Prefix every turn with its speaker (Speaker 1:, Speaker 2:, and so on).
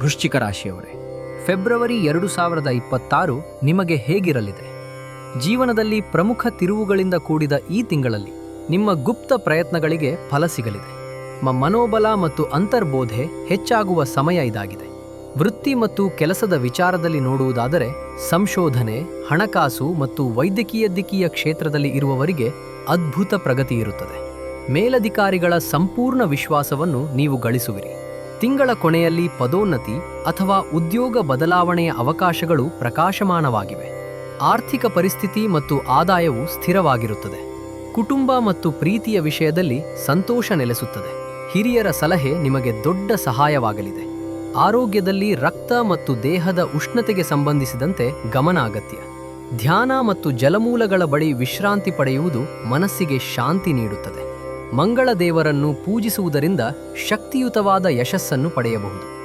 Speaker 1: ವೃಶ್ಚಿಕ ರಾಶಿಯವರೇ, February 2026 ನಿಮಗೆ ಹೇಗಿರಲಿದೆ? ಜೀವನದಲ್ಲಿ ಪ್ರಮುಖ ತಿರುವುಗಳಿಂದ ಕೂಡಿದ ಈ ತಿಂಗಳಲ್ಲಿ ನಿಮ್ಮ ಗುಪ್ತ ಪ್ರಯತ್ನಗಳಿಗೆ ಫಲ ಸಿಗಲಿದೆ. ಮನೋಬಲ ಮತ್ತು ಅಂತರ್ಬೋಧೆ ಹೆಚ್ಚಾಗುವ ಸಮಯ ಇದಾಗಿದೆ. ವೃತ್ತಿ ಮತ್ತು ಕೆಲಸದ ವಿಚಾರದಲ್ಲಿ ನೋಡುವುದಾದರೆ, ಸಂಶೋಧನೆ, ಹಣಕಾಸು ಮತ್ತು ವೈದ್ಯಕೀಯ ಕ್ಷೇತ್ರದಲ್ಲಿ ಇರುವವರಿಗೆ ಅದ್ಭುತ ಪ್ರಗತಿ ಇರುತ್ತದೆ. ಮೇಲಧಿಕಾರಿಗಳ ಸಂಪೂರ್ಣ ವಿಶ್ವಾಸವನ್ನು ನೀವು ಗಳಿಸುವಿರಿ. ತಿಂಗಳ ಕೊನೆಯಲ್ಲಿ ಪದೋನ್ನತಿ ಅಥವಾ ಉದ್ಯೋಗ ಬದಲಾವಣೆಯ ಅವಕಾಶಗಳು ಪ್ರಕಾಶಮಾನವಾಗಿವೆ. ಆರ್ಥಿಕ ಪರಿಸ್ಥಿತಿ ಮತ್ತು ಆದಾಯವು ಸ್ಥಿರವಾಗಿರುತ್ತದೆ. ಕುಟುಂಬ ಮತ್ತು ಪ್ರೀತಿಯ ವಿಷಯದಲ್ಲಿ ಸಂತೋಷ ನೆಲೆಸುತ್ತದೆ. ಹಿರಿಯರ ಸಲಹೆ ನಿಮಗೆ ದೊಡ್ಡ ಸಹಾಯವಾಗಲಿದೆ. ಆರೋಗ್ಯದಲ್ಲಿ ರಕ್ತ ಮತ್ತು ದೇಹದ ಉಷ್ಣತೆಗೆ ಸಂಬಂಧಿಸಿದಂತೆ ಗಮನ ಅಗತ್ಯ. ಧ್ಯಾನ ಮತ್ತು ಜಲಮೂಲಗಳ ಬಳಿ ವಿಶ್ರಾಂತಿ ಪಡೆಯುವುದು ಮನಸ್ಸಿಗೆ ಶಾಂತಿ ನೀಡುತ್ತದೆ. ಮಂಗಳ ದೇವರನ್ನು ಪೂಜಿಸುವುದರಿಂದ ಶಕ್ತಿಯುತವಾದ ಯಶಸ್ಸನ್ನು ಪಡೆಯಬಹುದು.